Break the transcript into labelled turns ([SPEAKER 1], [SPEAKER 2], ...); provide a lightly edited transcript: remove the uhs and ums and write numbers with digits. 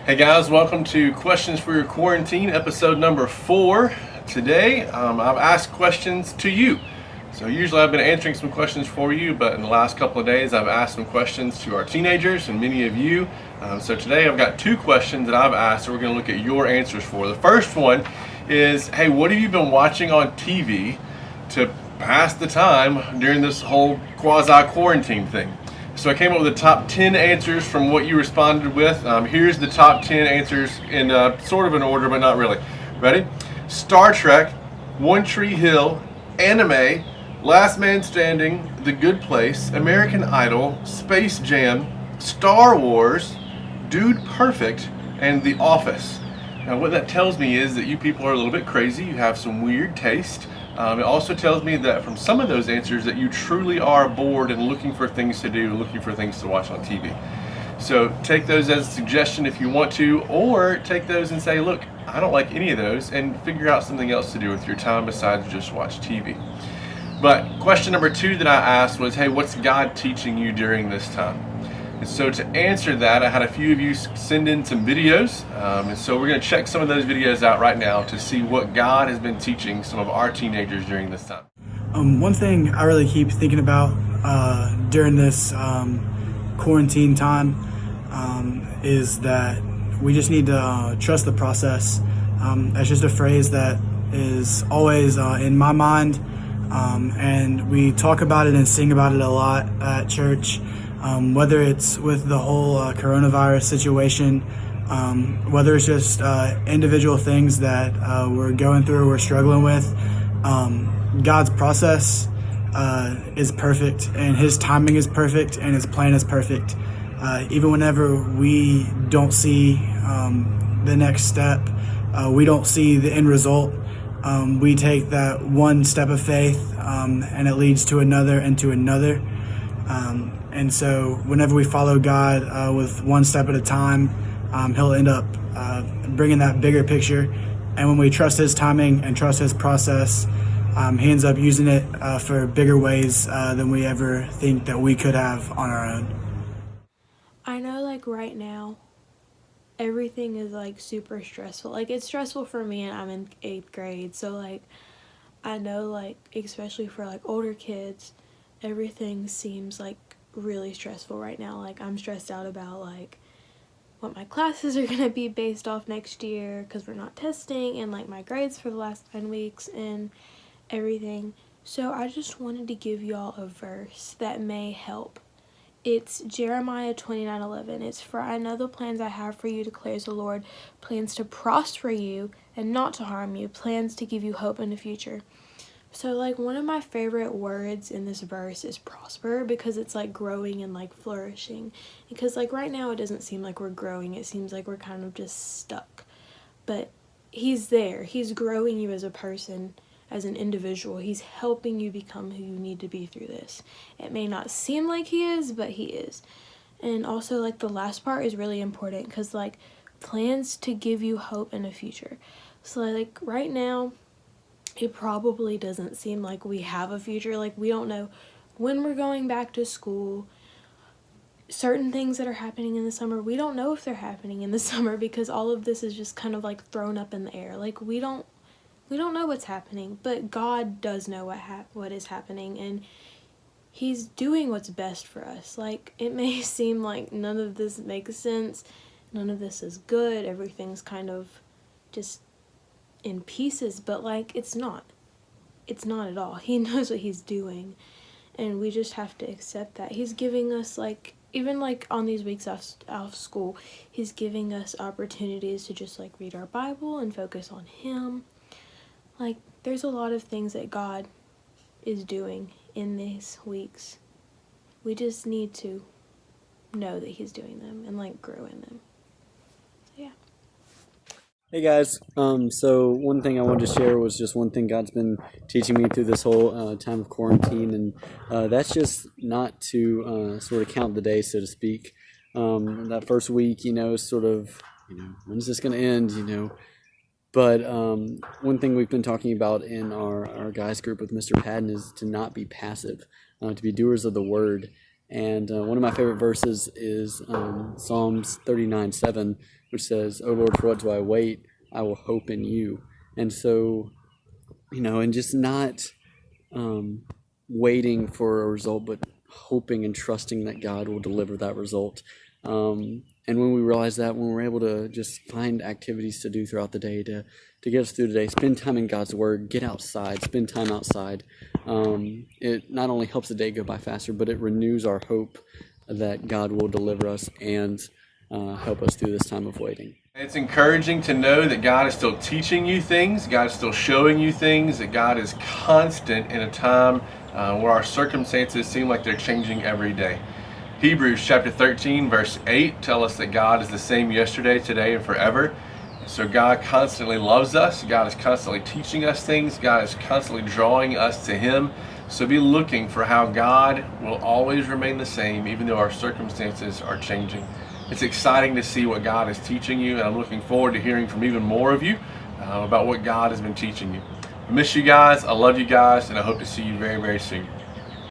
[SPEAKER 1] Hey guys, welcome to Questions for Your Quarantine, episode number 4. Today, I've asked questions to you. So usually I've been answering some questions for you, but in the last couple of days I've asked some questions to our teenagers and many of you. So today I've got 2 questions that I've asked that we're going to look at your answers for. The first one is, hey, what have you been watching on TV to pass the time during this whole quasi-quarantine thing? So I came up with the top 10 answers from what you responded with. Here's the top 10 answers in sort of an order, but not really. Ready? Star Trek, One Tree Hill, anime, Last Man Standing, The Good Place, American Idol, Space Jam, Star Wars, Dude Perfect, and The Office. Now what that tells me is that you people are a little bit crazy. You have some weird taste. It also tells me that from some of those answers that you truly are bored and looking for things to do, looking for things to watch on TV. So take those as a suggestion if you want to, or take those and say, look, I don't like any of those, and figure out something else to do with your time besides just watch TV. But question number 2 that I asked was, hey, what's God teaching you during this time? And so to answer that, I had a few of you send in some videos, and so we're going to check some of those videos out right now to see what God has been teaching some of our teenagers during this time.
[SPEAKER 2] One thing I really keep thinking about during this quarantine time is that we just need to trust the process. That's just a phrase that is always in my mind, and we talk about it and sing about it a lot at church. Whether it's with the whole coronavirus situation, whether it's just individual things that we're going through, we're struggling with, God's process is perfect, and His timing is perfect, and His plan is perfect. Even whenever we don't see the next step, we don't see the end result, we take that one step of faith, and it leads to another and to another. And so whenever we follow God with one step at a time, He'll end up bringing that bigger picture. And when we trust His timing and trust His process, He ends up using it for bigger ways than we ever think that we could have on our own.
[SPEAKER 3] I know, like, right now, everything is, like, super stressful. Like, it's stressful for me, and I'm in 8th grade. So, like, I know, like, especially for, like, older kids, everything seems, like, really stressful right now. Like, I'm stressed out about, like, what my classes are gonna be based off next year because we're not testing, and, like, my grades for the last 9 weeks and everything. So I just wanted to give y'all a verse that may help. It's Jeremiah 29:11. It's, "For I know the plans I have for you, declares the Lord, plans to prosper you and not to harm you, plans to give you hope in the future." So, like, one of my favorite words in this verse is prosper, because it's, like, growing and, like, flourishing. Because, like, right now it doesn't seem like we're growing. It seems like we're kind of just stuck. But He's there. He's growing you as a person, as an individual. He's helping you become who you need to be through this. It may not seem like He is, but He is. And also, like, the last part is really important, because, like, plans to give you hope in the future. So, like, right now, it probably doesn't seem like we have a future. Like, we don't know when we're going back to school. Certain things that are happening in the summer, we don't know if they're happening in the summer, because all of this is just kind of, like, thrown up in the air. Like, we don't know what's happening, but God does know what is happening, and He's doing what's best for us. Like, it may seem like none of this makes sense, none of this is good, everything's kind of just in pieces, but, like, it's not at all. He knows what He's doing, and we just have to accept that. He's giving us, like, even, like, on these weeks off school, He's giving us opportunities to just, like, read our Bible and focus on Him. Like, there's a lot of things that God is doing in these weeks. We just need to know that He's doing them and, like, grow in them. So, yeah.
[SPEAKER 4] Hey guys, so one thing I wanted to share was just one thing God's been teaching me through this whole time of quarantine, and that's just not to sort of count the days, so to speak. That first week, sort of, when's this going to end, But one thing we've been talking about in our guys group with Mr. Padden is to not be passive, to be doers of the word. And one of my favorite verses is Psalms 39:7, which says, "O Lord, for what do I wait? I will hope in you." And so, and just not waiting for a result, but hoping and trusting that God will deliver that result. And when we realize that, when we're able to just find activities to do throughout the day to get us through the day, spend time in God's Word, get outside, spend time outside, it not only helps the day go by faster, but it renews our hope that God will deliver us and help us through this time of waiting.
[SPEAKER 1] It's encouraging to know that God is still teaching you things, God is still showing you things, that God is constant in a time where our circumstances seem like they're changing every day. Hebrews chapter 13 verse 8 tell us that God is the same yesterday, today, and forever. So God constantly loves us. God is constantly teaching us things. God is constantly drawing us to Him. So be looking for how God will always remain the same even though our circumstances are changing. It's exciting to see what God is teaching you, and I'm looking forward to hearing from even more of you about what God has been teaching you. I miss you guys. I love you guys, and I hope to see you very, very soon.